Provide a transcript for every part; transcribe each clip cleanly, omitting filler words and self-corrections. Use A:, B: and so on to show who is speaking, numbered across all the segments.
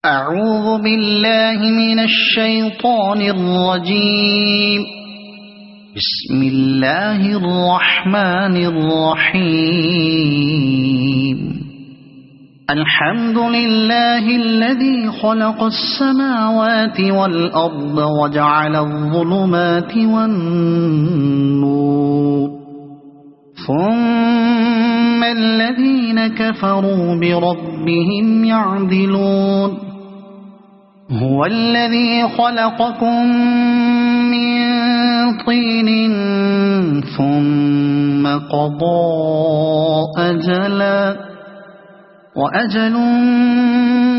A: أعوذ بالله من الشيطان الرجيم. بسم الله الرحمن الرحيم. الحمد لله الذي خلق السماوات والأرض وجعل الظلمات والنور، ثم الذين كفروا بربهم يعدلون. هو الذي خلقكم من طين ثم قضى أجلا وأجل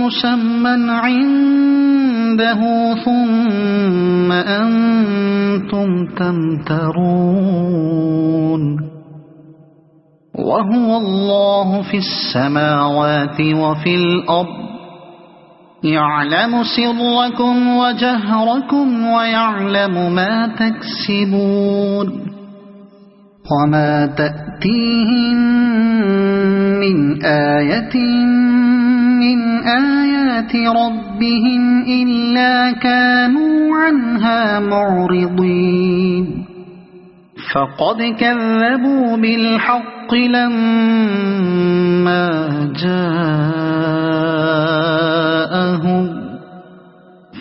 A: مسمى عنده ثم أنتم تمترون. وهو الله في السماوات وفي الأرض، يعلم سركم وجهركم ويعلم ما تكسبون. وما تأتيهم من آية من آيات ربهم إلا كانوا عنها معرضين. فقد كذبوا بالحق لما جاءهم،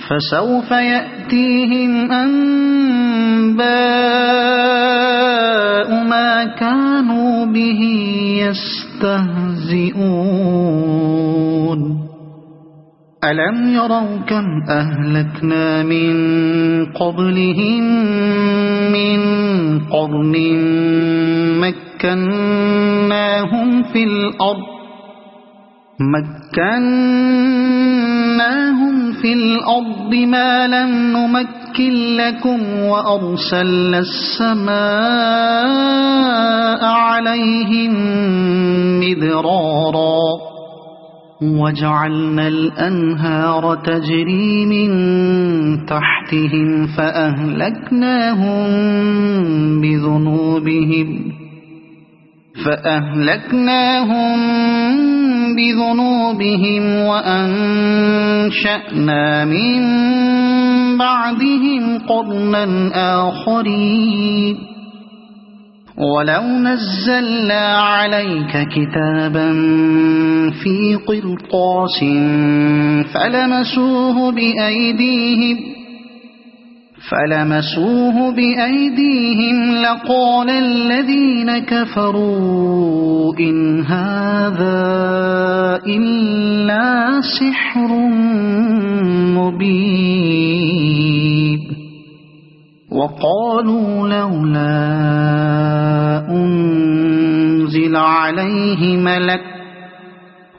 A: فسوف يأتيهم أنباء ما كانوا به يستهزئون. ألم يروا كم أهلكنا من قبلهم من قرن مكناهم في الأرض ما لم نمكن لكم، وأرسلنا السماء عليهم مدرارا، وجعلنا الأنهار تجري من تحتهم فأهلكناهم بذنوبهم وأنشأنا من بعدهم قرنا آخرين. ولو نزلنا عليك كتابا في قرطاس فلمسوه بأيديهم لقال الذين كفروا إن هذا إلا سحر مبين. وقالوا لولا أنزل عليه ملك،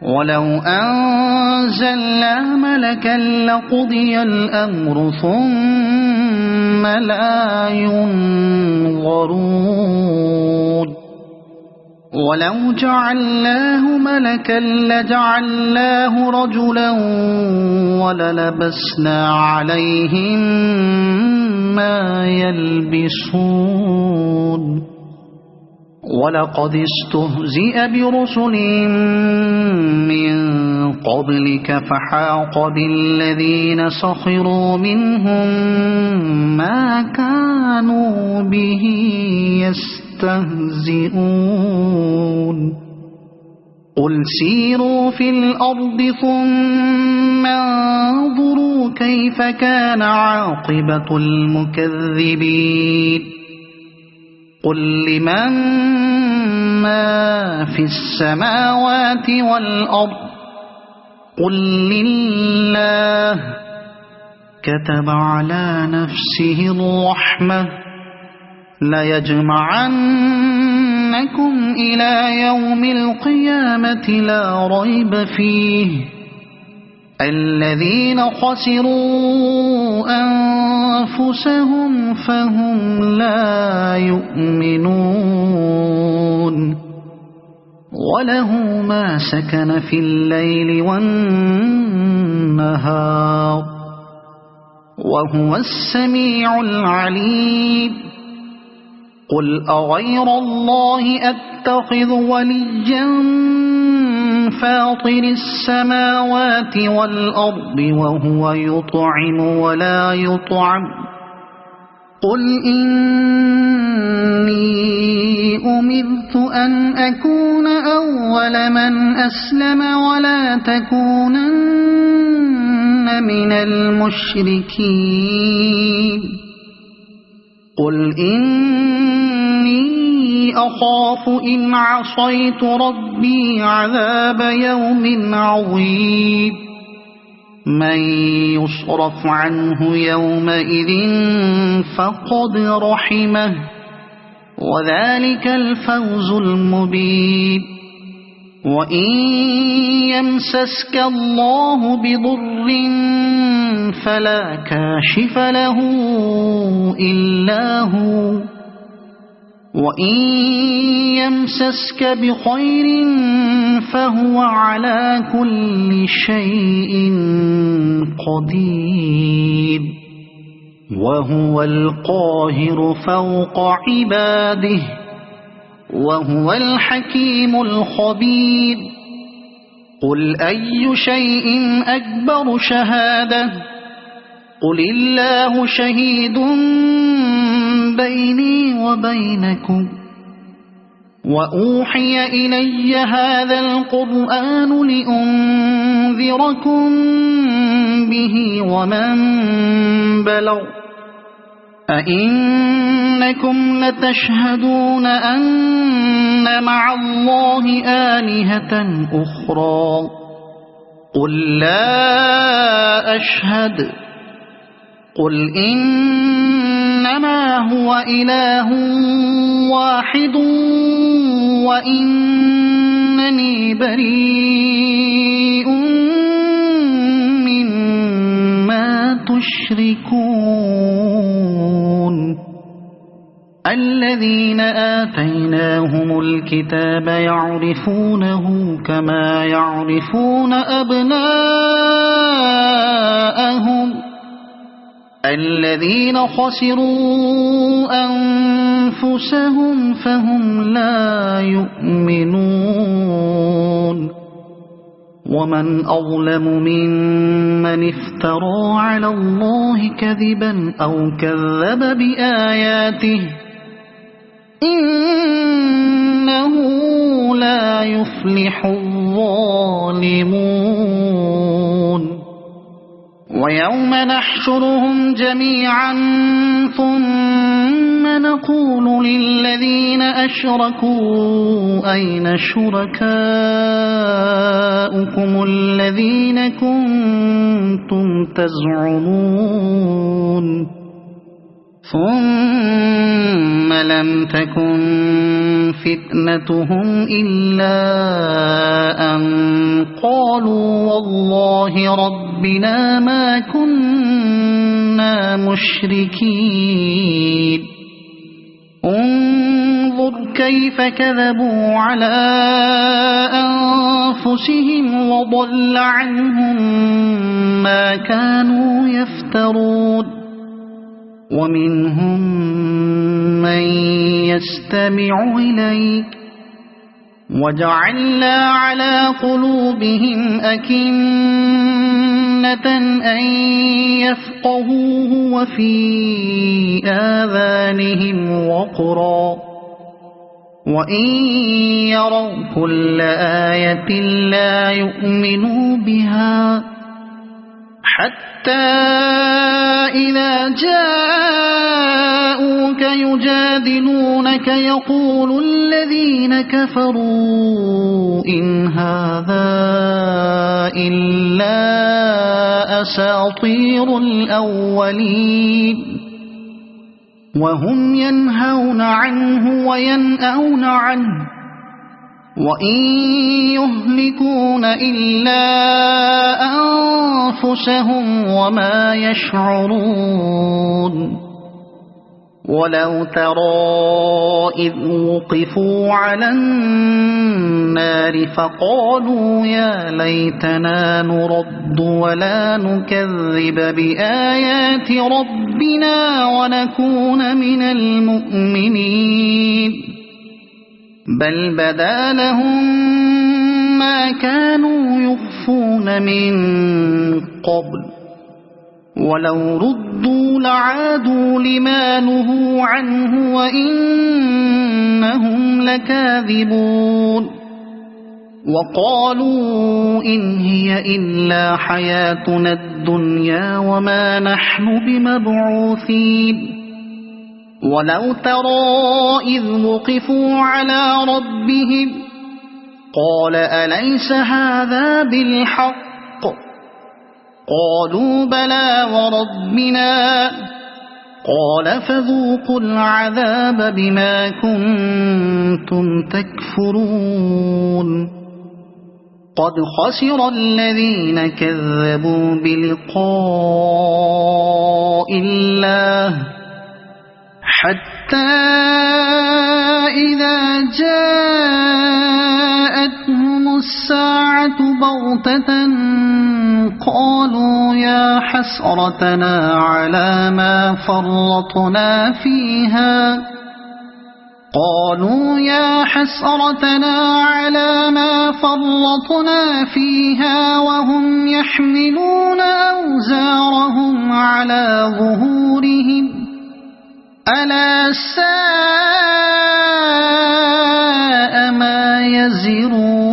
A: ولو أنزلنا ملكا لقضي الأمر ثم لا ينظرون. ولو جعلناه ملكا لجعلناه رجلا وللبسنا عليهم ما يلبسون. ولقد استهزئ برسل من قبلك فحاق بالذين سخروا منهم ما كانوا به يستهزئون. قل سيروا في الأرض ثم انظروا كيف كان عاقبة المكذبين. قل لمن ما في السماوات والأرض، قل لله. كتب على نفسه الرحمة ليجمعنكم إلى يوم القيامة لا ريب فيه. الذين خسروا أنفسهم فهم لا يؤمنون. وله ما سكن في الليل والنهار، وهو السميع العليم. قل أغير الله أتخذ وليا فاطر السماوات والأرض وهو يطعم ولا يطعم قل إني أمرت أن أكون أول من أسلم ولا تكونن من المشركين قل إني أخاف إن عصيت ربي عذاب يوم عظيم من يصرف عنه يومئذ فقد رحمه وذلك الفوز المبين وإن يمسسك الله بضر فلا كاشف له إلا هو وإن يمسسك بخير فهو على كل شيء قدير وهو القاهر فوق عباده وهو الحكيم الخبير قل أي شيء أكبر شهادة قل الله شهيد بيني وبينكم وأوحي إلي هذا القرآن لأنذركم به ومن بلغ أئنكم لتشهدون أن مع الله آلهة أخرى قل لا أشهد قل إنما هو إله واحد وإنني بريء مما تشركون الذين آتيناهم الكتاب يعرفونه كما يعرفون أبناءهم الذين خسروا أنفسهم فهم لا يؤمنون ومن أظلم ممن افترى على الله كذبا أو كذب بآياته إنه لا يفلح الظالمون ويوم نحشرهم جميعا ثم نقول للذين أشركوا أين شركاؤكم الذين كنتم تزعمون ثم لم تكن فتنتهم إلا أن قالوا والله ربنا ما كنا مشركين انظر كيف كذبوا على أنفسهم وضل عنهم ما كانوا يفترون ومنهم من يستمع إليك وجعلنا على قلوبهم أكنة أن يفقهوه وفي آذانهم وقرا وإن يروا كل آية لا يؤمنوا بها حتى إذا جاءوك يجادلونك يقول الذين كفروا إن هذا إلا أساطير الأولين وهم ينهون عنه وينأون عنه وإن يهلكون إلا أنفسهم وما يشعرون ولو ترى إذ وقفوا على النار فقالوا يا ليتنا نرد ولا نكذب بآيات ربنا ونكون من المؤمنين بل بدا لهم ما كانوا يخفون من قبل ولو ردوا لعادوا لما نهوا عنه وإنهم لكاذبون وقالوا إن هي إلا حياتنا الدنيا وما نحن بمبعوثين ولو ترى إذ وقفوا على ربهم قال أليس هذا بالحق قالوا بلى وربنا قال فذوقوا العذاب بما كنتم تكفرون قد خسر الذين كذبوا بلقاء الله حتى إذا جاءتهم الساعة بغتة قالوا يا حسرتنا على ما فرطنا فيها وهم يحملون أوزارهم على ظهورهم ألا ساء ما يزرون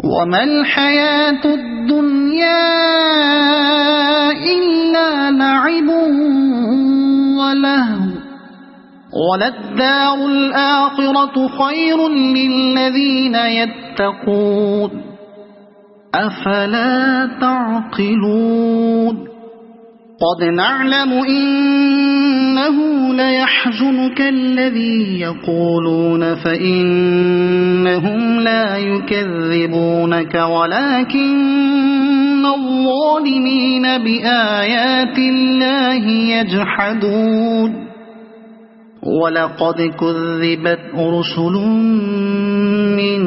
A: وما الحياة الدنيا إلا لعب ولهو وللدار الآخرة خير للذين يتقون أفلا تعقلون قد نعلم إنه ليحزنك الذي يقولون فإنهم لا يكذبونك ولكن الظالمين بآيات الله يجحدون ولقد كذبت رسل من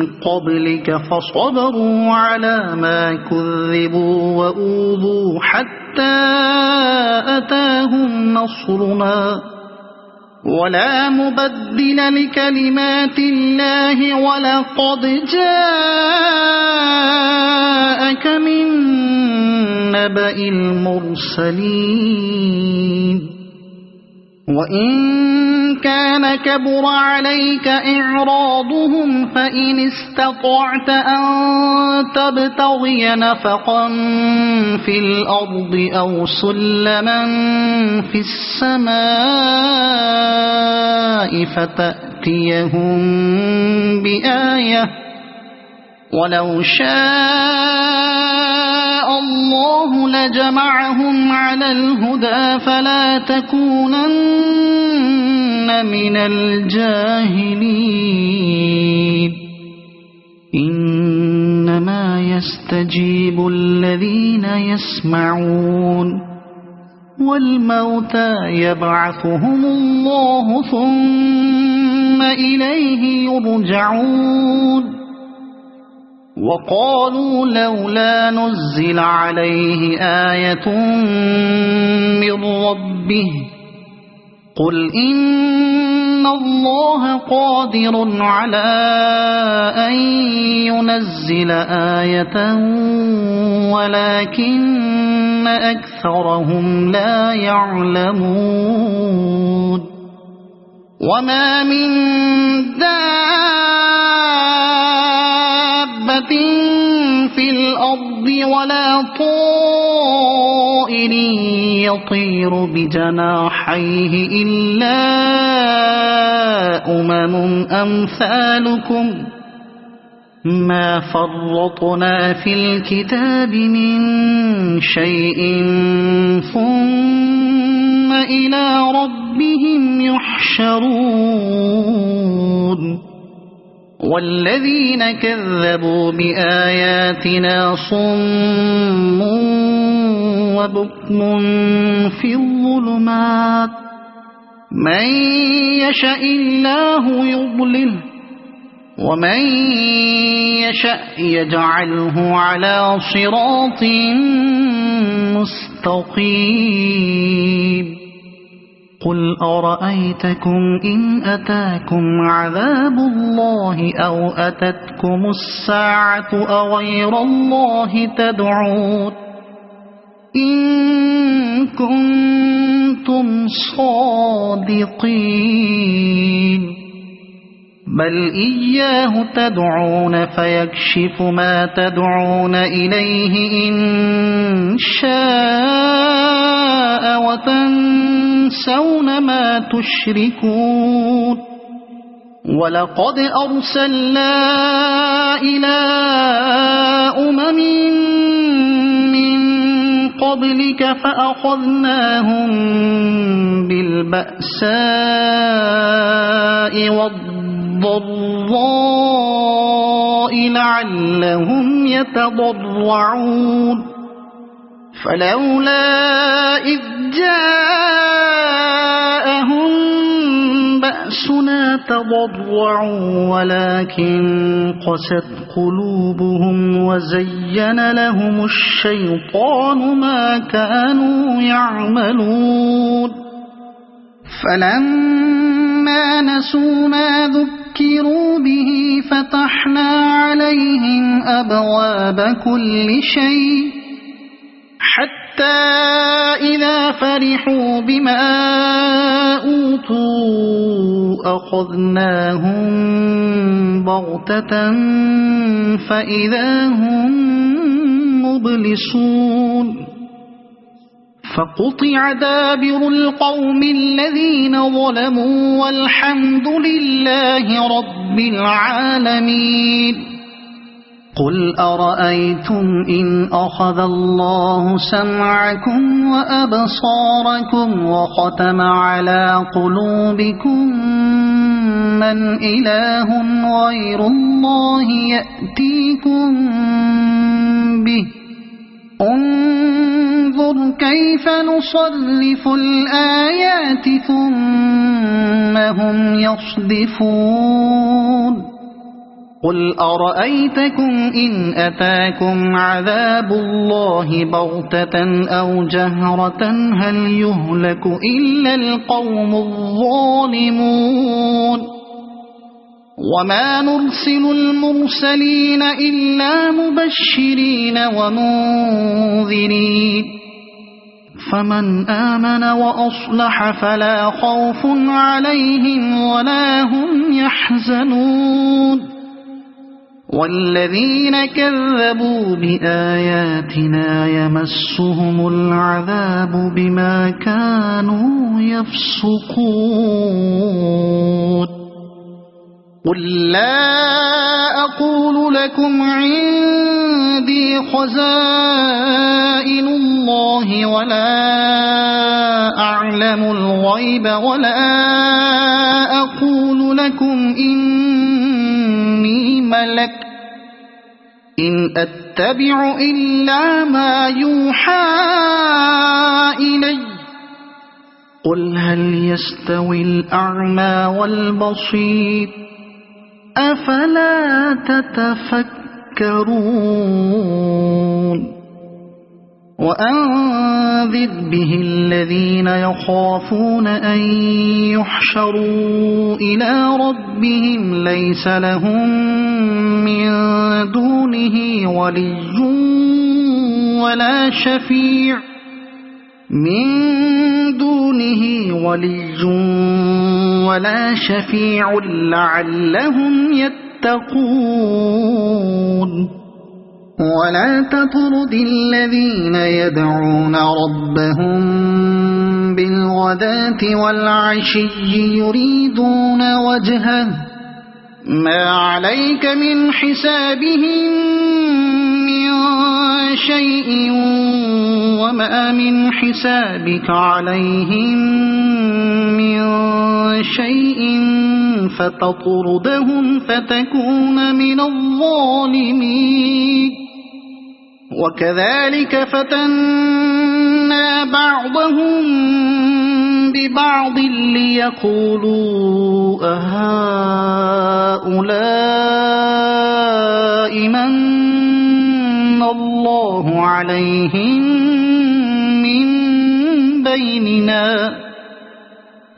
A: قبلك فصبروا على ما كذبوا وأوذوا حتى أتاهم نصرنا ولا مبدل لكلمات الله ولقد جاءك من نبأ المرسلين وإن كان كبر عليك إعراضهم فإن استطعت أن تبتغي نفقا في الأرض أو سلما في السماء فتأتيهم بآية ولو شاء الله لجمعهم على الهدى فلا تكونن من الجاهلين إنما يستجيب الذين يسمعون والموتى يبعثهم الله ثم إليه يرجعون وقالوا لولا نزل عليه آية من ربه قل إن الله قادر على أن ينزل آية ولكن أكثرهم لا يعلمون وما من دابة في الأرض ولا طائر يطير بجناحيه إلا أمثالكم ما فرطنا في الكتاب من شيء ثم إلى ربهم يحشرون والذين كذبوا بآياتنا صم وبكم في الظلمات من يشاء الله يضلله ومن يشاء يجعله على صراط مستقيم قل أرأيتكم إن أتاكم عذاب الله أو أتتكم الساعة أغير الله تدعون إن كنتم صادقين بل إياه تدعون فيكشف ما تدعون إليه إن شاء وتنسون ما تشركون ولقد أرسلنا إلى أمم من قبلك فأخذناهم بالبأساء والضراء لعلهم يتضرعون فلولا إذ جاءهم بأسنا تضرعوا ولكن قست قلوبهم وزين لهم الشيطان ما كانوا يعملون فلما نسوا ما ذكروا به فتحنا عليهم أبواب كل شيء حتى إذا فرحوا بما أوتوا أخذناهم بغتة فإذا هم مبلسون فقطع دابر القوم الذين ظلموا والحمد لله رب العالمين قل أرأيتم إن أخذ الله سمعكم وأبصاركم وختم على قلوبكم من إله غير الله يأتيكم به انظر كيف نصرف الآيات ثم هم يصدفون قل أرأيتكم إن أتاكم عذاب الله بغتة أو جهرة هل يهلك إلا القوم الظالمون وما نرسل المرسلين إلا مبشرين ومنذرين فمن آمن وأصلح فلا خوف عليهم ولا هم يحزنون والذين كذبوا بآياتنا يمسهم العذاب بما كانوا يفسقون قل لا أقول لكم عندي خزائن الله ولا أعلم الغيب ولا أقول لكم إني ملك إن أتبع إلا ما يوحى إلي قل هل يستوي الأعمى والبصير أفلا تتفكرون وأنذر به الذين يخافون أن يحشروا إلى ربهم ليس لهم من دونه ولي ولا شفيع لعلهم يتقون ولا تطرد الذين يدعون ربهم بالغداة والعشي يريدون وجهه ما عليك من حسابهم من شيء وما من حسابك عليهم من شيء فتطردهم فتكون من الظالمين وكذلك فتنا بعضهم ببعض ليقولوا أهؤلاء من الله عليهم من بيننا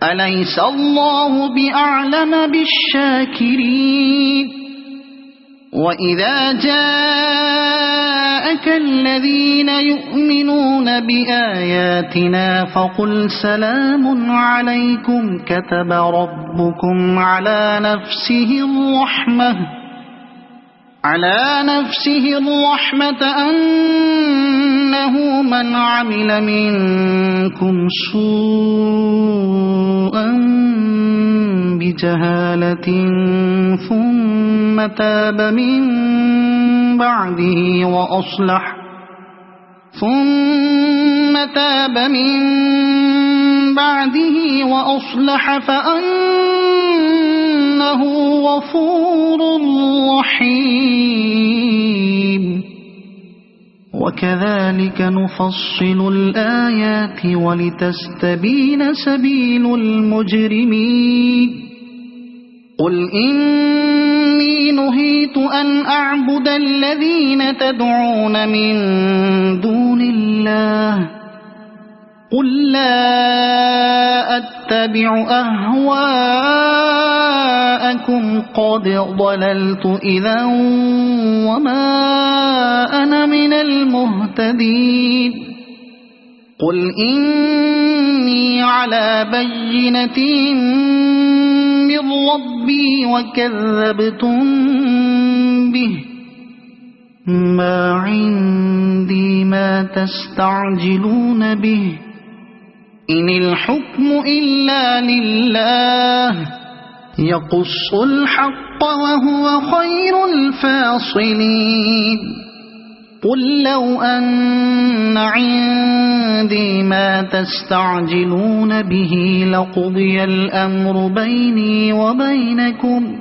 A: أليس الله بأعلم بالشاكرين وإذا جاءك الذين يؤمنون بآياتنا فقل سلام عليكم كتب ربكم على نفسه الرحمة أنه من عمل منكم سوءا بجهالة ثم تاب من بعده وأصلح فأنه غفور رحيم وكذلك نفصل الآيات ولتستبين سبيل المجرمين قل إني نهيت أن أعبد الذين تدعون من دون الله قل لا أتبع أهواءكم قد ضللت إذا وما أنا من المهتدين قل إني على بينة من ربي وكذبتم به ما عندي ما تستعجلون به إن الحكم إلا لله يقص الحق وهو خير الفاصلين قل لو أن عندي ما تستعجلون به لقضي الأمر بيني وبينكم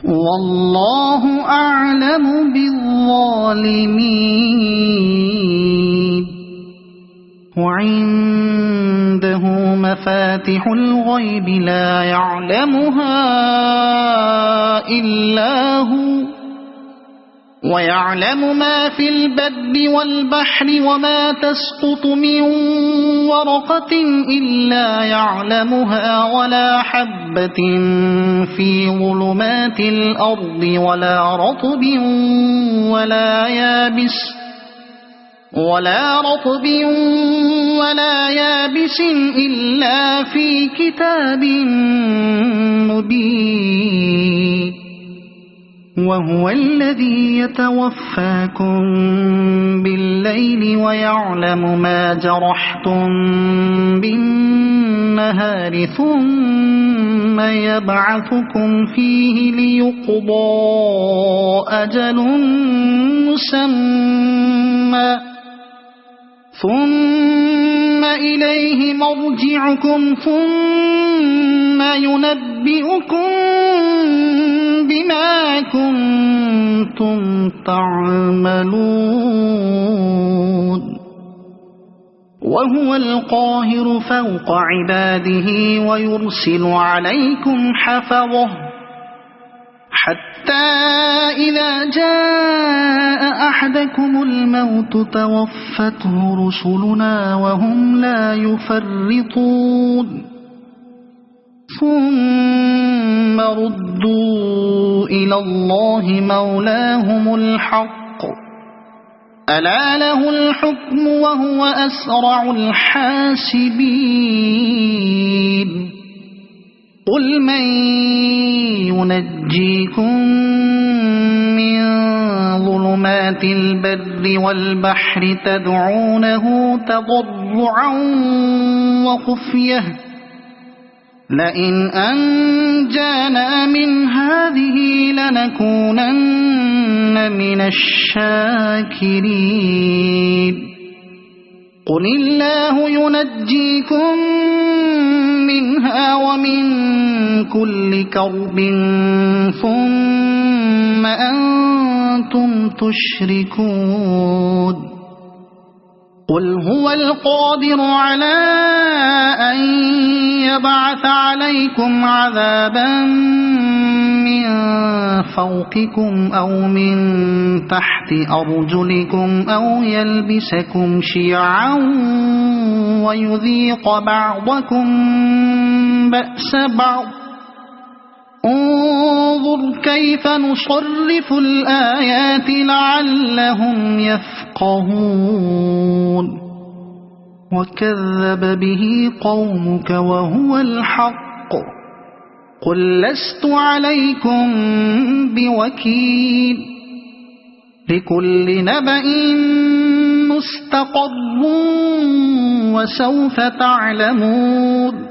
A: والله أعلم بالظالمين وعنده مفاتح الغيب لا يعلمها إلا هو ويعلم ما في البر والبحر وما تسقط من ورقة إلا يعلمها ولا حبة في ظلمات الأرض ولا رطب ولا يابس إلا في كتاب مبين وهو الذي يتوفاكم بالليل ويعلم ما جرحتم بالنهار ثم يبعثكم فيه ليقضى أجل مسمى ثم إليه مرجعكم ثم ينبئكم بما كنتم تعملون وهو القاهر فوق عباده ويرسل عليكم حفظه حتى إذا جاء أحدكم الموت توفته رسلنا وهم لا يفرطون ثم ردوا إلى الله مولاهم الحق ألا له الحكم وهو أسرع الحاسبين قل من ينجيكم من ظلمات البر والبحر تدعونه تضرعا وخفية لئن أنجانا من هذه لنكونن من الشاكرين قل الله ينجيكم منها ومن كل كرب ثم أنتم تشركون قل هو القادر على أن يبعث عليكم عذابا من فوقكم أو من تحت أرجلكم أو يلبسكم شيعا ويذيق بعضكم بأس بعض انظر كيف نصرف الآيات لعلهم يفقهون وكذب به قومك وهو الحق قل لست عليكم بوكيل لكل نبأ مستقر وسوف تعلمون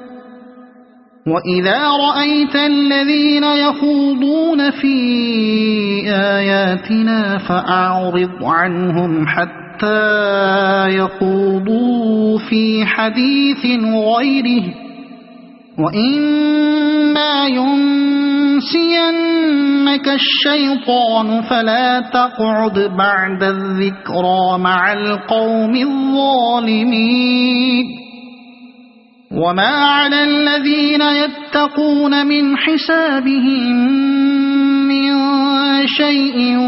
A: وإذا رأيت الذين يخوضون في آياتنا فأعرض عنهم حتى يخوضوا في حديث غيره وإما ينسينك الشيطان فلا تقعد بعد الذكرى مع القوم الظالمين وما على الذين يتقون من حسابهم من شيء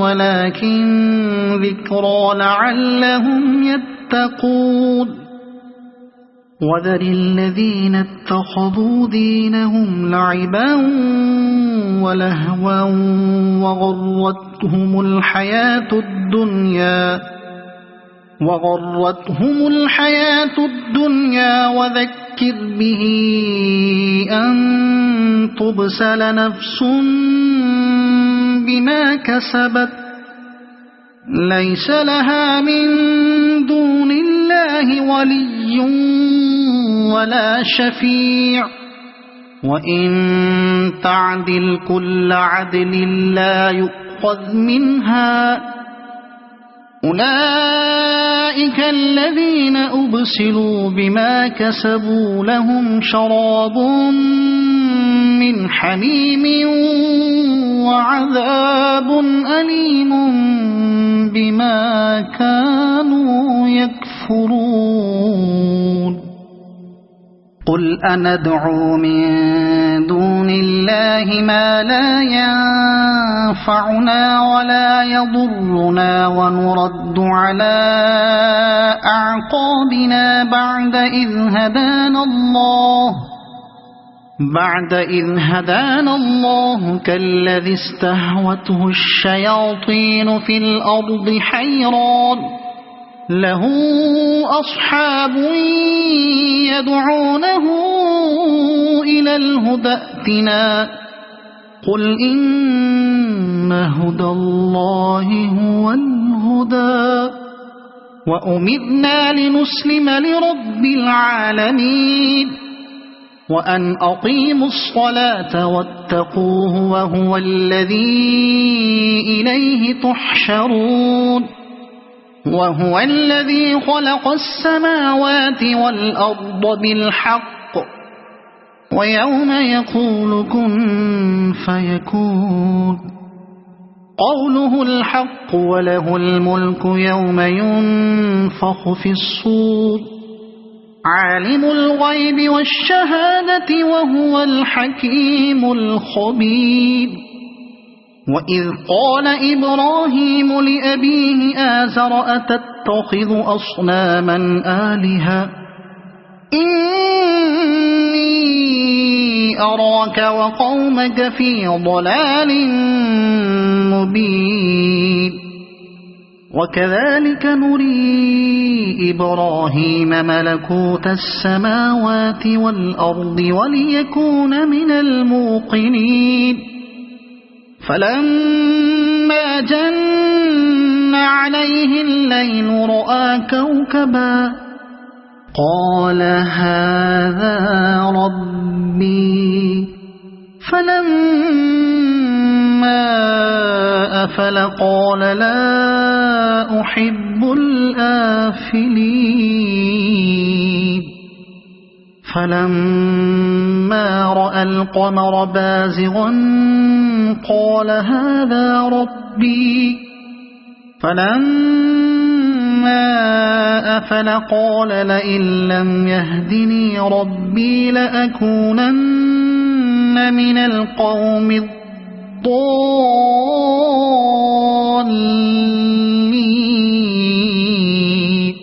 A: ولكن ذكرى لعلهم يتقون وذر الذين اتخذوا دينهم لعبا ولهوا وغرتهم الحياة الدنيا وذكر به أن تبسل نفس بما كسبت ليس لها من دون الله ولي ولا شفيع وإن تعدل كل عدل لا يؤخذ منها أولئك الذين أبسلوا بما كسبوا لهم شراب من حميم وعذاب أليم بما كانوا يكفرون قل أندعو من دون الله ما لا ينفعنا ولا يضرنا ونرد على أعقابنا بعد إذ هدانا الله كالذي استهوته الشياطين في الأرض حيران له أصحاب يدعونه إلى الهدى ائتنا قل إن هدى الله هو الهدى وأمرنا لنسلم لرب العالمين وأن أقيموا الصلاة واتقوه وهو الذي إليه تحشرون وهو الذي خلق السماوات والأرض بالحق ويوم يقول كن فيكون قوله الحق وله الملك يوم ينفخ في الصور عالم الغيب والشهادة وهو الحكيم الخبير وإذ قال إبراهيم لأبيه آزر أتتخذ أصناما آلهة إني أراك وقومك في ضلال مبين وكذلك نري إبراهيم ملكوت السماوات والأرض وليكون من الموقنين فلما جن عليه الليل رأى كوكبا قال هذا ربي فلما أفل قال لا أحب الآفلين فلما رأى القمر بازغا قال هذا ربي فلما أفل قال لئن لم يهدني ربي لأكونن من القوم الضالين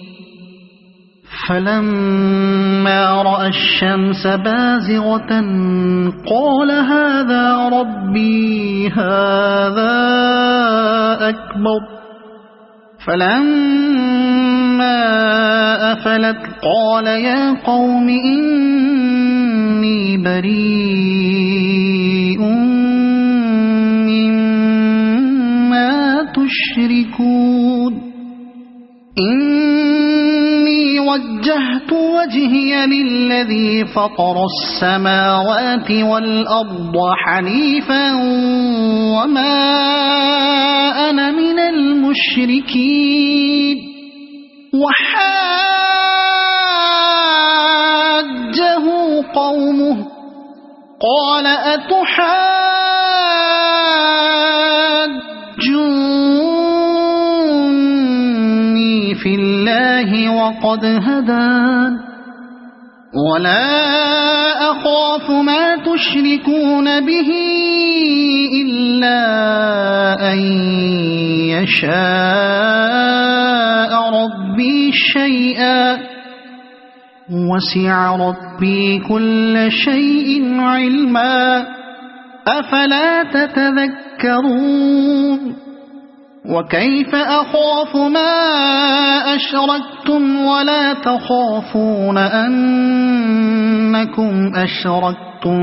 A: فلما رأى الشمس بازغة قال هذا ربي هذا أكبر فلما أفلت قال يا قوم إني بريء مما تشركون إني وجهت وجهي للذي فطر السماوات والأرض حنيفا وما أنا من المشركين وحاجه قومه قال أتحاجوني في الله وقد هدان ولا أخاف ما تشركون به إلا أن يشاء ربي شيئا وسع ربي كل شيء علما أفلا تتذكرون وكيف أخاف ما أشركتم ولا تخافون أنكم أشركتم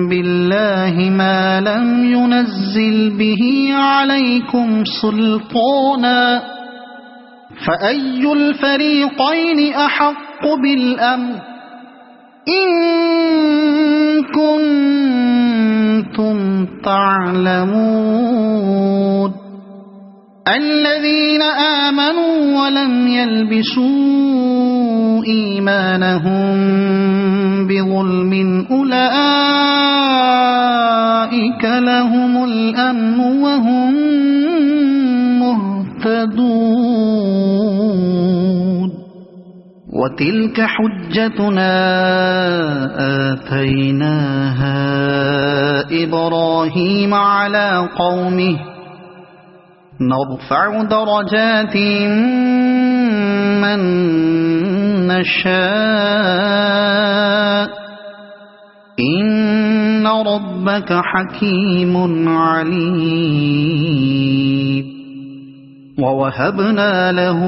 A: بالله ما لم ينزل به عليكم سلطانا فأي الفريقين أحق بالأمن إن كنتم تعلمون الذين آمنوا ولم يلبسوا إيمانهم بظلم أولئك لهم الأمن وهم مهتدون وتلك حجتنا آتيناها إبراهيم على قومه نرفع درجات من نشاء إن ربك حكيم عليم ووهبنا له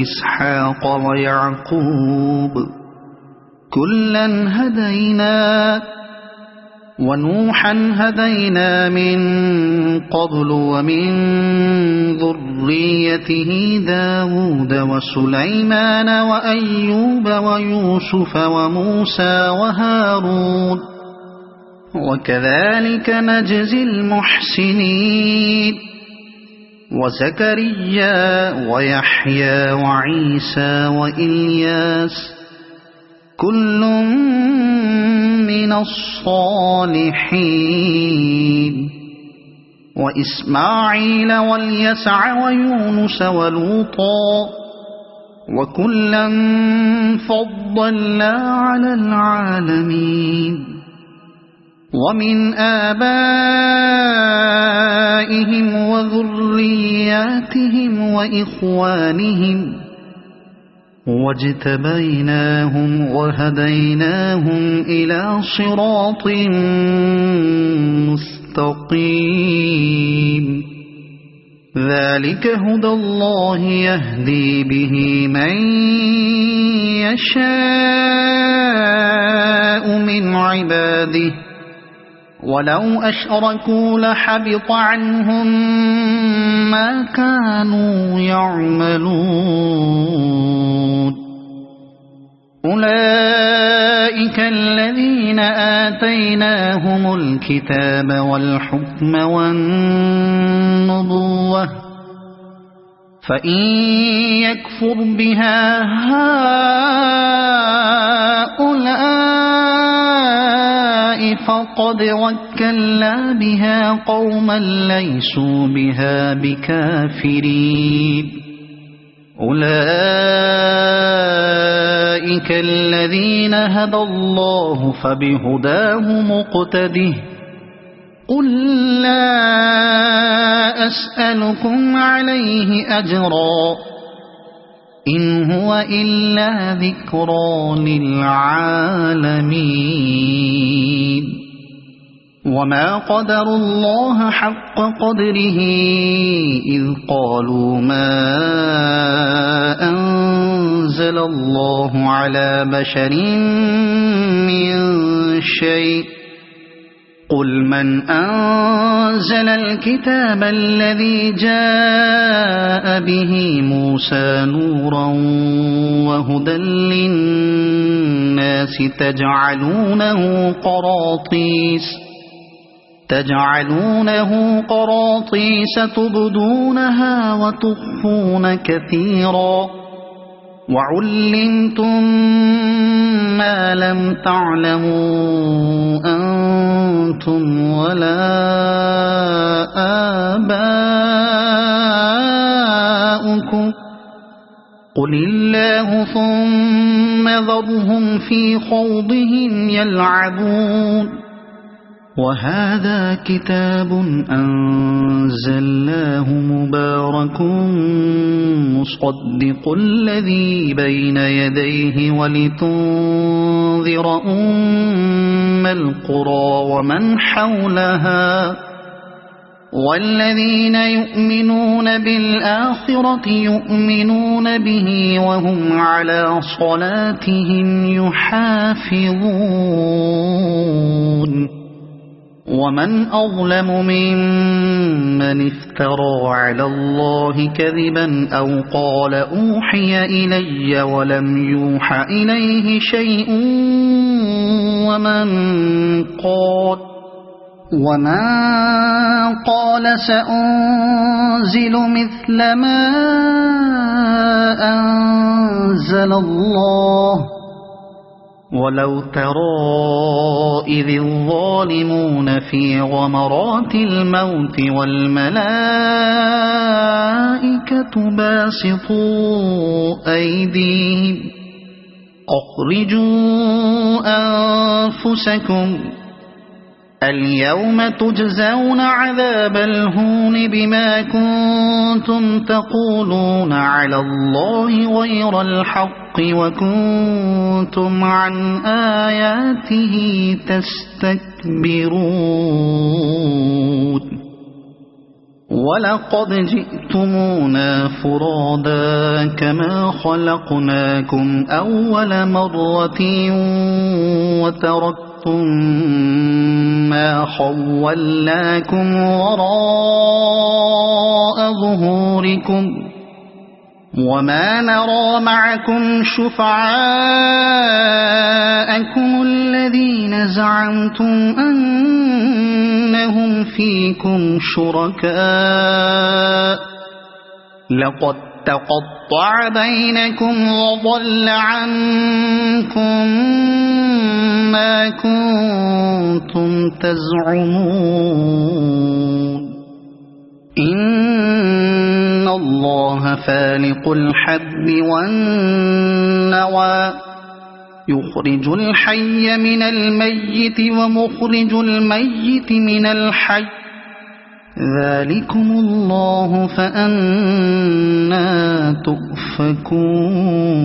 A: إسحاق ويعقوب كلا هدينا ونوحا هدينا من قبل ومن ذريته داود وسليمان وأيوب ويوسف وموسى وهارون وكذلك نجزي المحسنين وزكريا ويحيى وعيسى وإلياس كل من الصالحين وإسماعيل واليسع ويونس ولوطا وكلا فضلنا على العالمين ومن آبائهم وذرياتهم وإخوانهم واجتبيناهم وهديناهم إلى صراط مستقيم ذلك هدى الله يهدي به من يشاء من عباده ولو أشركوا لحبط عنهم ما كانوا يعملون أولئك الذين آتيناهم الكتاب والحكم والنبوة فإن يكفر بها هؤلاء فقد وكلنا بها قوما ليسوا بها بكافرين أولئك أولئك الذين هدى الله فبهداه مقتده قل لا أسألكم عليه أجرا إن هو إلا ذكرى للعالمين وما قدروا الله حق قدره إذ قالوا ما أنزل الله على بشر من شيء قل من أنزل الكتاب الذي جاء به موسى نورا وهدى للناس تجعلونه قراطيس تبدونها وتخفون كثيرا وعلمتم ما لم تعلموا أنتم ولا آباؤكم قل الله ثم ذرهم في خوضهم يلعبون وهذا كتاب أنزلناه مبارك مصدق الذي بين يديه ولتنذر أم القرى ومن حولها والذين يؤمنون بالآخرة يؤمنون به وهم على صلاتهم يحافظون ومن أظلم ممن افترى على الله كذبا أو قال أوحي إلي ولم يوح إليه شيء ومن قال سأنزل مثل ما أنزل الله ولو ترى إذ الظالمون في غمرات الموت والملائكة باسطوا أيديهم أخرجوا أنفسكم اليوم تجزون عذاب الهون بما كنتم تقولون على الله غير الحق وكنتم عن آياته تستكبرون ولقد جئتمونا فرادا كما خلقناكم أول مرة وتركتم ما خولناكم وراء ظهوركم وما نرى معكم شفعاءكم الذين زعمتم أنهم فيكم شركاء لقد تقطع بينكم وضل عنكم ما كنتم تزعمون إن الله فالق الحب والنوى يخرج الحي من الميت ومخرج الميت من الحي ذلكم الله فأنى تؤفكون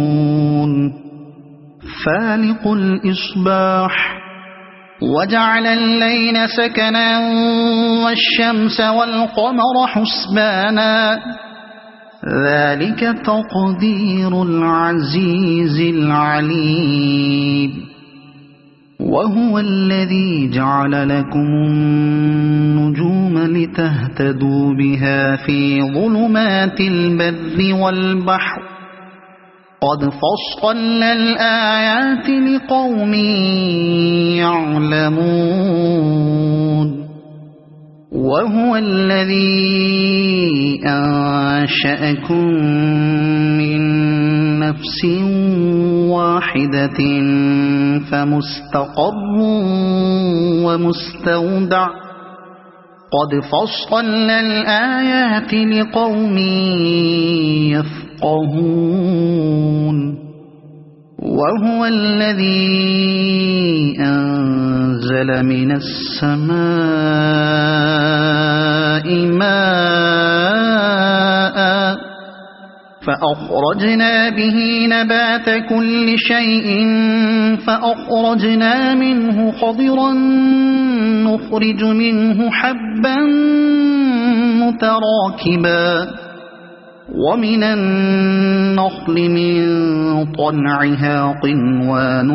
A: فالق الإصباح وجعل الليل سكنا والشمس والقمر حسبانا ذلك تقدير العزيز العليم وهو الذي جعل لكم النجوم لتهتدوا بها في ظلمات البر والبحر قد فصلنا الآيات لقوم يعلمون وهو الذي أنشأكم من نفس واحدة فمستقر ومستودع قد فصلنا الآيات لقوم يفقهون وهو الذي أنزل من السماء ماء فأخرجنا به نبات كل شيء فأخرجنا منه خضرا نخرج منه حبا متراكبا ومن النخل من طلعها قنوان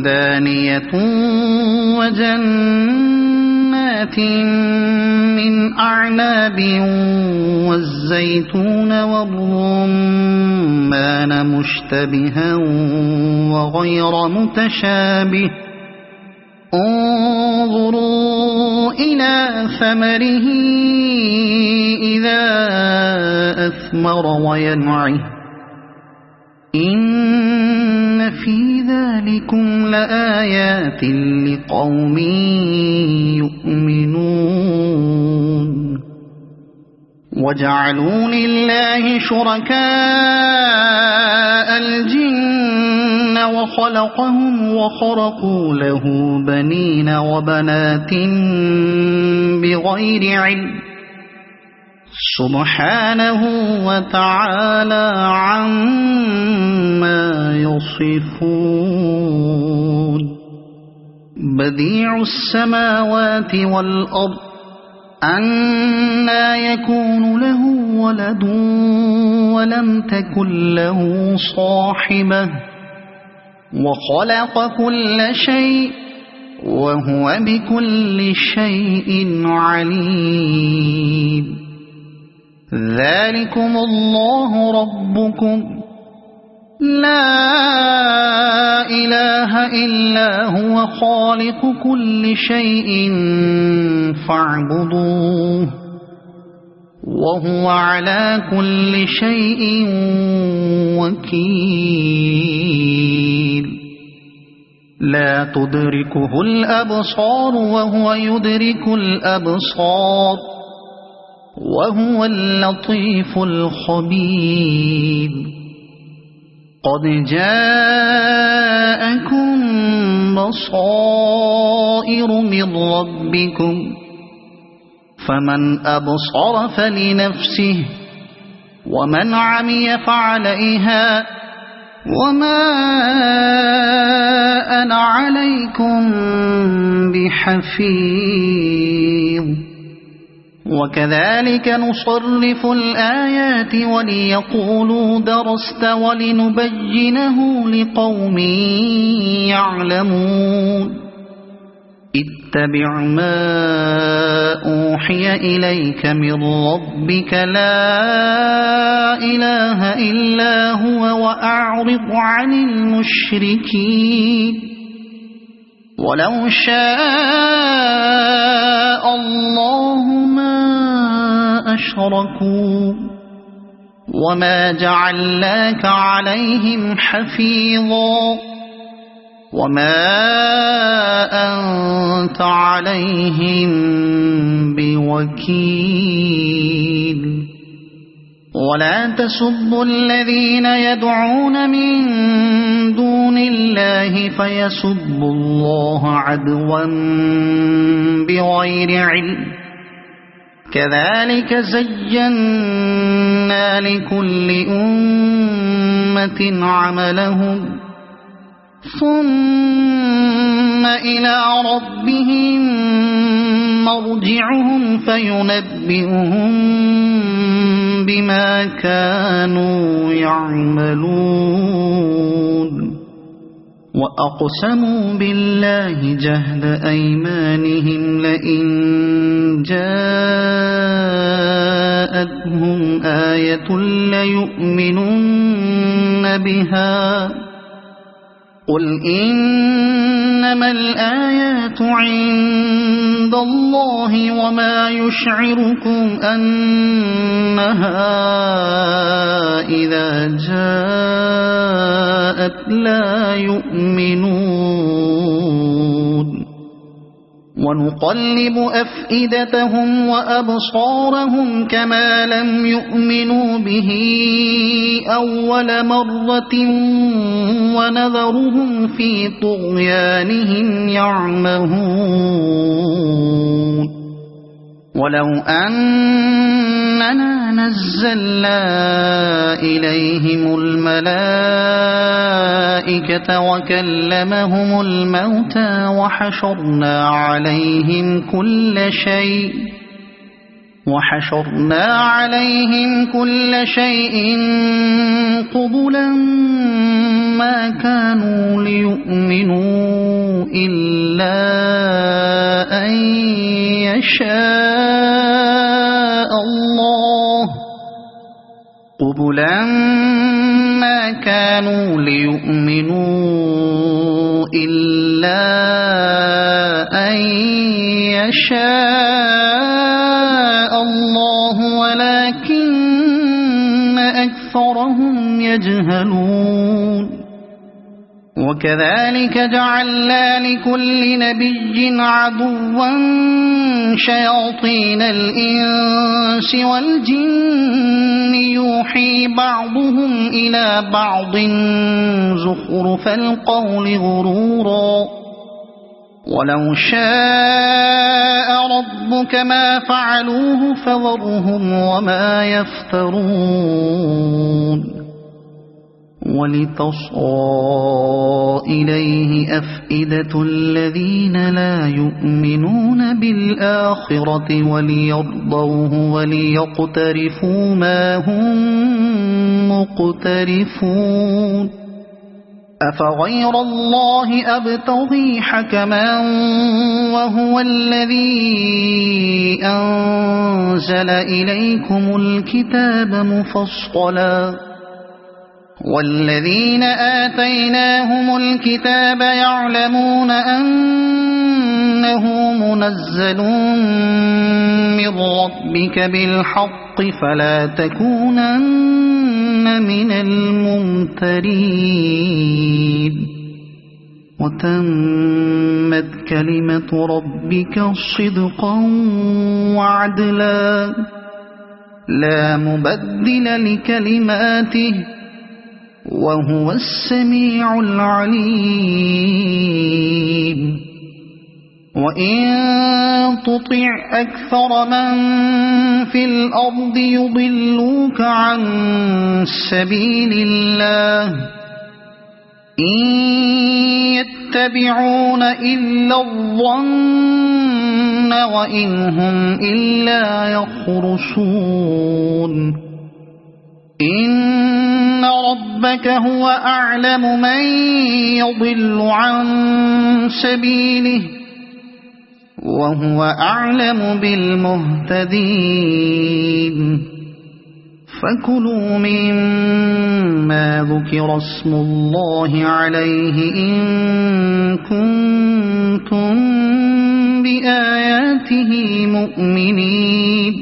A: دانية وجنات من أعناب والزيتون والرمان مشتبها وغير متشابه انظروا إلى ثمره إذا أثمر وينعه إن في ذلكم لآيات لقوم يؤمنون وجعلوا لله شركاء الجن وخلقهم وخرقوا له بنين وبنات بغير علم سبحانه وتعالى عما يصفون بديع السماوات والأرض أنى يكون له ولد ولم تكن له صاحبة وخلق كل شيء وهو بكل شيء عليم ذلكم الله ربكم لا إله إلا هو خالق كل شيء فاعبدوه وهو على كل شيء وكيل لا تدركه الأبصار وهو يدرك الأبصار وهو اللطيف الخبير قد جاءكم بصائر من ربكم فمن أبصر فلنفسه ومن عمي فعليها وما أنا عليكم بحفيظ وكذلك نصرف الآيات وليقولوا درست ولنبينه لقوم يعلمون اتبع ما أوحي إليك من ربك لا إله إلا هو وأعرض عن المشركين ولو شاء الله ما أشركوا وما جعلناك عليهم حفيظا وما أنت عليهم بوكيل ولا تسبوا الذين يدعون من دون الله فيسبوا الله عدوا بغير علم كذلك زينا لكل أمة عملهم ثم إلى ربهم مرجعهم فينبئهم بما كانوا يعملون وأقسموا بالله جهد أيمانهم لئن جاءتهم آية ليؤمنن بها قل إنما الآيات عند الله وما يشعركم أنها إذا جاءت لا يؤمنون ونقلب أفئدتهم وأبصارهم كما لم يؤمنوا به أول مرة ونذرهم في طغيانهم يعمهون ولو أننا نزلنا إليهم الملائكة وكلمهم الموتى وحشرنا عليهم كل شيء قبلا ما كانوا ليؤمنوا إلا أن يشاء الله ولكن أكثرهم يجهلون وكذلك جعلنا لكل نبي عدوا شياطين الإنس والجن يوحي بعضهم إلى بعض زخرف القول غرورا ولو شاء ربك ما فعلوه فذرهم وما يفترون ولتصغى إليه أفئدة الذين لا يؤمنون بالآخرة وليرضوه وليقترفوا ما هم مقترفون أفغير الله أبتغي حكما وهو الذي أنزل إليكم الكتاب مفصلا والذين آتيناهم الكتاب يعلمون أنه منزل من ربك بالحق فلا تكونن من الممترين وتمت كلمة ربك صدقا وعدلا لا مبدل لكلماته وهو السميع العليم وإن تطع أكثر من في الأرض يضلوك عن سبيل الله إن يتبعون إلا الظن وإن هم إلا يخرصون إن ربك هو أعلم من يضل عن سبيله وهو أعلم بالمهتدين فكلوا مما ذكر اسم الله عليه إن كنتم بآياته مؤمنين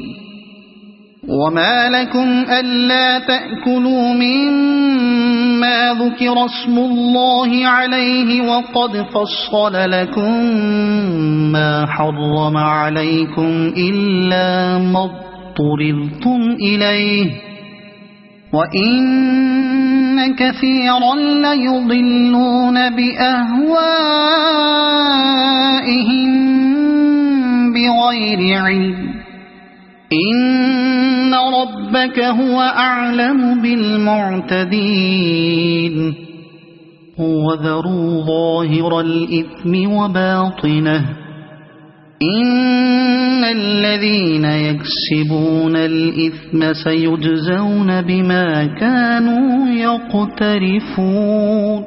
A: وما لكم ألا تأكلوا مما ذكر اسم الله عليه وقد فصل لكم ما حرم عليكم إلا ما اضطررتم إليه وإن كثيرا ليضلون بأهوائهم بغير علم إن ربك هو أعلم بالمعتدين وذروا ظاهر الإثم وباطنه إن الذين يكسبون الإثم سيجزون بما كانوا يقترفون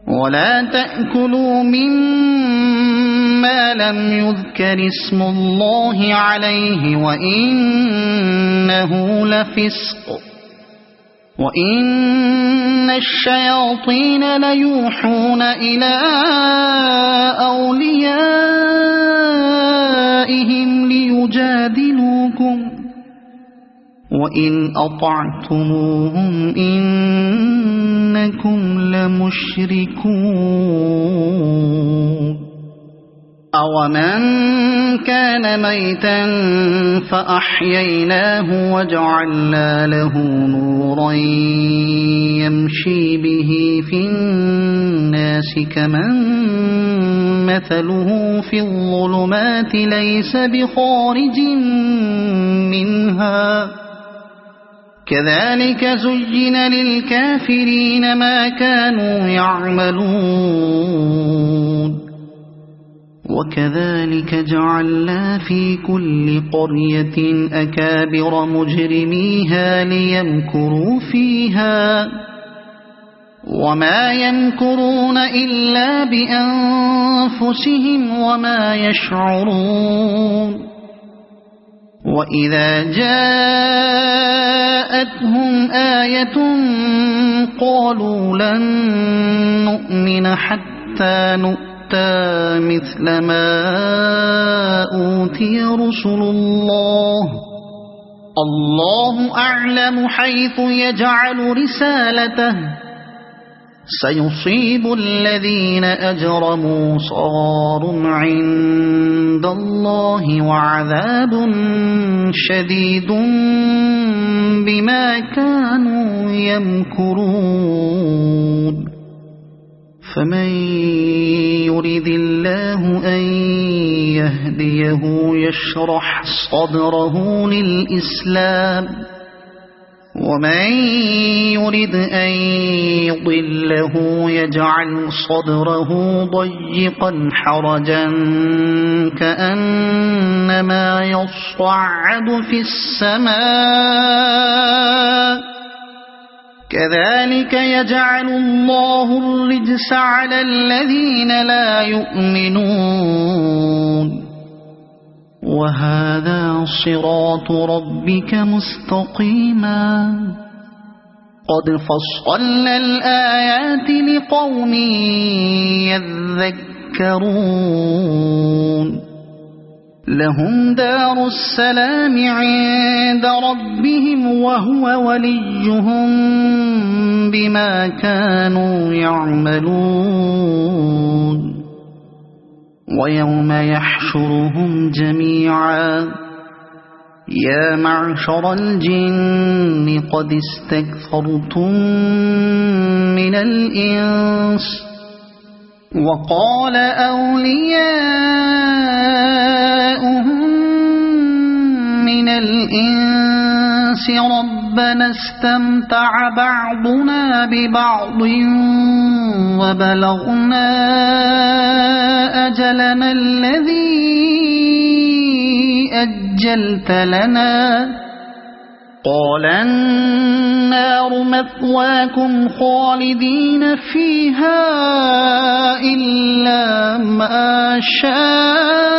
A: ولا تأكلوا مما لم يذكر اسم الله عليه وإنه لفسق وإن الشياطين ليوحون إلى أوليائهم ليجادلوكم وإن أطعتموهم إنكم لمشركون أَوَمَنْ كَانَ مَيْتًا فَأَحْيَيْنَاهُ وَجَعَلْنَا لَهُ نُورًا يَمْشِي بِهِ فِي النَّاسِ كَمَنْ مَثَلُهُ فِي الظُّلُمَاتِ لَيْسَ بِخَارِجٍ مِنْهَا كَذَلِكَ زُيِّنَ لِلْكَافِرِينَ مَا كَانُوا يَعْمَلُونَ وَكَذَلِكَ جَعَلْنَا فِي كُلِّ قَرْيَةٍ أَكَابِرَ مُجْرِمِيهَا لِيَمْكُرُوا فِيهَا وَمَا يَمْكُرُونَ إِلَّا بِأَنفُسِهِمْ وَمَا يَشْعُرُونَ وَإِذَا جَاءَتْهُمْ آيَةٌ قَالُوا لَن نُّؤْمِنَ حَتَّى نُؤْتَىٰ مثل ما أوتي رسل الله أعلم حيث يجعل رسالته سيصيب الذين أجرموا صغار عند الله وعذاب شديد بما كانوا يمكرون فمن يرد الله أن يهديه يشرح صدره للإسلام ومن يرد أن يضله يجعل صدره ضيقا حرجا كأنما يصعد في السماء كذلك يجعل الله الرجس على الذين لا يؤمنون وهذا صراط ربك مستقيما قد فصلنا الآيات لقوم يذكرون لهم دار السلام عند ربهم وهو وليهم بما كانوا يعملون ويوم يحشرهم جميعا يا معشر الجن قد استكثرتم من الإنس وقال أولياؤهم من الإنس ربنا استمتع بعضنا ببعض وبلغنا أجلنا الذي أجلت لنا قال النار مثواكم خالدين فيها إلا ما شاء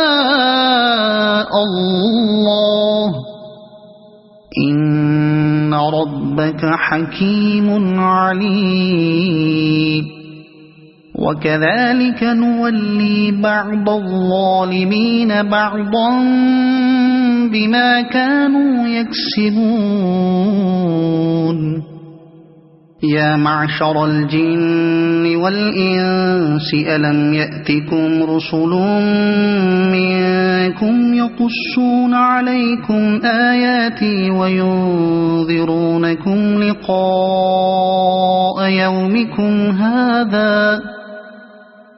A: الله إن ربك حكيم عليم وكذلك نولي بعض الظالمين بعضا بما كانوا يكسبون يا معشر الجن والإنس ألم يأتكم رسل منكم يقصون عليكم آياتي وينذرونكم لقاء يومكم هذا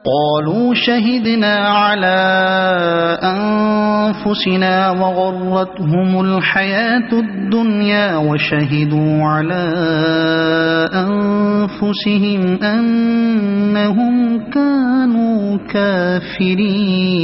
A: قالوا شهدنا على أنفسنا وغرتهم الحياة الدنيا وشهدوا على أنفسهم أنهم كانوا كافرين